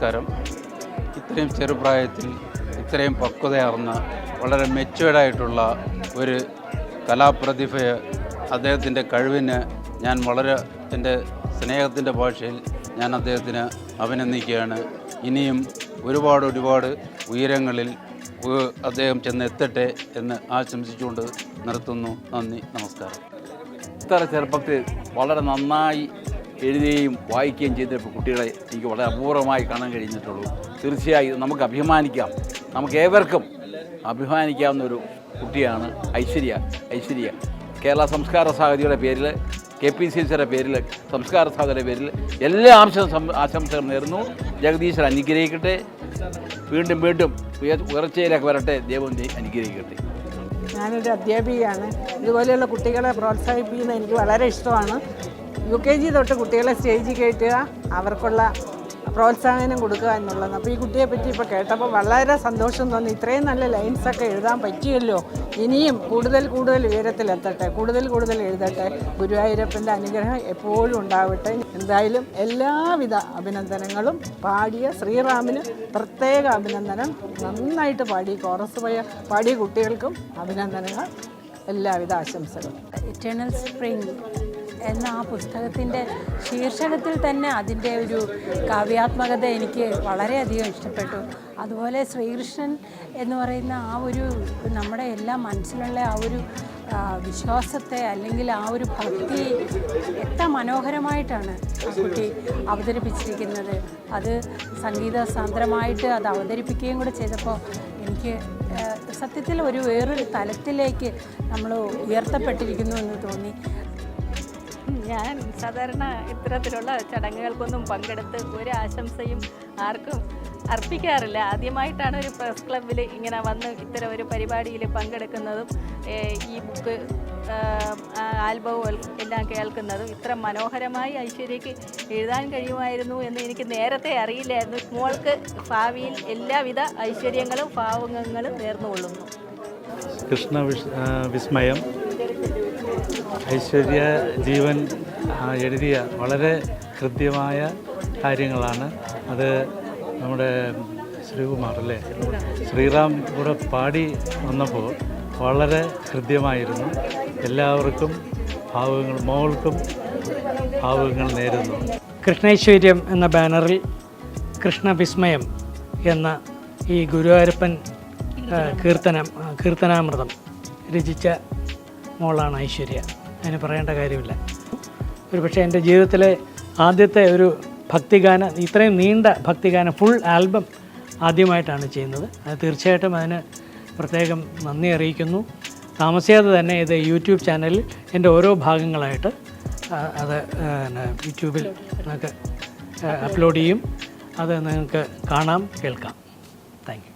നമസ്കാരം. ഇത്രയും ചെറുപ്രായത്തിൽ ഇത്രയും പക്വതയാർന്ന വളരെ മെച്യൂർഡായിട്ടുള്ള ഒരു കലാപ്രതിഭയെ അദ്ദേഹത്തിൻ്റെ കഴിവിന് ഞാൻ വളരെ എൻ്റെ സ്നേഹത്തിൻ്റെ ഭാഷയിൽ ഞാൻ അദ്ദേഹത്തിന് അഭിനന്ദിക്കുകയാണ്. ഇനിയും ഒരുപാട് ഉയരങ്ങളിൽ അദ്ദേഹം ചെന്നെത്തട്ടെ എന്ന് ആശംസിച്ചുകൊണ്ട് നിർത്തുന്നു. നന്ദി, നമസ്കാരം. ഇത്ര ചെറുപ്പത്തിൽ വളരെ നന്നായി എഴുതുകയും വായിക്കുകയും ചെയ്ത കുട്ടികളെ എനിക്ക് വളരെ അപൂർവമായി കാണാൻ കഴിഞ്ഞിട്ടുള്ളൂ. തീർച്ചയായും നമുക്ക് അഭിമാനിക്കാം, നമുക്ക് ഏവർക്കും അഭിമാനിക്കാവുന്നൊരു കുട്ടിയാണ് ഐശ്വര്യ. കേരള സംസ്കാര സാഹിതിയുടെ പേരിൽ, KPCCയുടെ പേരിൽ, സംസ്കാര സാഹിതിയുടെ പേരിൽ എല്ലാ ആശംസകൾ നേരുന്നു. ജഗദീശ്വരൻ അനുഗ്രഹിക്കട്ടെ, വീണ്ടും ഉയർച്ചയിലേക്ക് വരട്ടെ, ദൈവം അനുഗ്രഹിക്കട്ടെ. ഞാനൊരു അധ്യാപികയാണ്. ഇതുപോലെയുള്ള കുട്ടികളെ പ്രോത്സാഹിപ്പിക്കുന്നത് എനിക്ക് വളരെ ഇഷ്ടമാണ്. UKG തൊട്ട് കുട്ടികളെ സ്റ്റേജിൽ കയറ്റുക, അവർക്കുള്ള പ്രോത്സാഹനം കൊടുക്കുക എന്നുള്ളത്. അപ്പോൾ ഈ കുട്ടിയെ പറ്റി ഇപ്പോൾ കേട്ടപ്പോൾ വളരെ സന്തോഷം തോന്നി. ഇത്രയും നല്ല ലൈൻസൊക്കെ എഴുതാൻ പറ്റിയല്ലോ. ഇനിയും കൂടുതൽ ഉയരത്തിലെത്തട്ടെ, കൂടുതൽ എഴുതട്ടെ. ഗുരുവായൂരപ്പൻ്റെ അനുഗ്രഹം എപ്പോഴും ഉണ്ടാവട്ടെ. എന്തായാലും എല്ലാവിധ അഭിനന്ദനങ്ങളും. പാടിയ ശ്രീറാമിന് പ്രത്യേക അഭിനന്ദനം. നന്നായിട്ട് കോറസ് പാടിയ കുട്ടികൾക്കും അഭിനന്ദനങ്ങൾ. എല്ലാവിധ ആശംസകളും. ഇറ്റേണൽ സ്പ്രിംഗ് എന്ന ആ പുസ്തകത്തിൻ്റെ ശീർഷകത്തിൽ തന്നെ അതിൻ്റെ ഒരു കാവ്യാത്മകത എനിക്ക് വളരെയധികം ഇഷ്ടപ്പെട്ടു. അതുപോലെ ശ്രീകൃഷ്ണൻ എന്ന് പറയുന്ന ആ ഒരു നമ്മുടെ എല്ലാ മനസ്സിലുള്ള ആ ഒരു വിശ്വാസത്തെ അല്ലെങ്കിൽ ആ ഒരു ഭക്തി എത്ര മനോഹരമായിട്ടാണ് ആ കുട്ടി അവതരിപ്പിച്ചിരിക്കുന്നത്. അത് സംഗീത സാന്ദ്രമായിട്ട് അത് അവതരിപ്പിക്കുകയും കൂടെ ചെയ്തപ്പോൾ എനിക്ക് സത്യത്തിൽ വേറൊരു തലത്തിലേക്ക് നമ്മൾ ഉയർത്തപ്പെട്ടിരിക്കുന്നു എന്ന് തോന്നി. ഞാൻ സാധാരണ ഇത്തരത്തിലുള്ള ചടങ്ങുകൾക്കൊന്നും പങ്കെടുത്ത് ഒരു ആശംസയും ആർക്കും അർപ്പിക്കാറില്ല. ആദ്യമായിട്ടാണ് ഒരു പ്രസ് ക്ലബ്ബിൽ ഇങ്ങനെ വന്ന് ഇത്തരം ഒരു പരിപാടിയിൽ പങ്കെടുക്കുന്നതും ഈ ബുക്ക് ആൽബവും എല്ലാം കേൾക്കുന്നതും. ഇത്ര മനോഹരമായി ഐശ്വര്യയ്ക്ക് എഴുതാൻ കഴിയുമായിരുന്നു എന്ന് എനിക്ക് നേരത്തെ അറിയില്ലായിരുന്നു. മോൾക്ക് ഭാവിയിൽ എല്ലാവിധ ഐശ്വര്യങ്ങളും ഭാവുകങ്ങളും നേർന്നുകൊള്ളുന്നു. കൃഷ്ണ വിസ്മയം ഐശ്വര്യ ജീവൻ എഴുതിയ വളരെ ഹൃദ്യമായ കാര്യങ്ങളാണ്. അത് നമ്മുടെ ശ്രീകുമാർ അല്ലേ, ശ്രീറാം കൂടെ പാടി വന്നപ്പോൾ വളരെ ഹൃദ്യമായിരുന്നു. എല്ലാവർക്കും മോൾക്കും ഭാവുകങ്ങൾ നേരുന്നു. കൃഷ്ണൈശ്വര്യം എന്ന ബാനറിൽ കൃഷ്ണവിസ്മയം എന്ന ഈ ഗുരുവായൂരപ്പൻ കീർത്തനാമൃതം രചിച്ച മോളാണ് ഐശ്വര്യ. അതിന് പറയേണ്ട കാര്യമില്ല. പക്ഷേ എൻ്റെ ജീവിതത്തിലെ ആദ്യത്തെ ഒരു ഭക്തിഗാന, ഇത്രയും നീണ്ട ഭക്തിഗാനം ഫുൾ ആൽബം ആദ്യമായിട്ടാണ് ചെയ്യുന്നത്. അത് തീർച്ചയായിട്ടും അതിന് പ്രത്യേകം നന്ദി അറിയിക്കുന്നു. താമസിയാതെ തന്നെ ഇത് യൂട്യൂബ് ചാനലിൽ എൻ്റെ ഓരോ ഭാഗങ്ങളായിട്ട് അത് യൂട്യൂബിൽ നിങ്ങൾക്ക് അപ്ലോഡ് ചെയ്യും. അത് നിങ്ങൾക്ക് കാണാം, കേൾക്കാം. Thank you.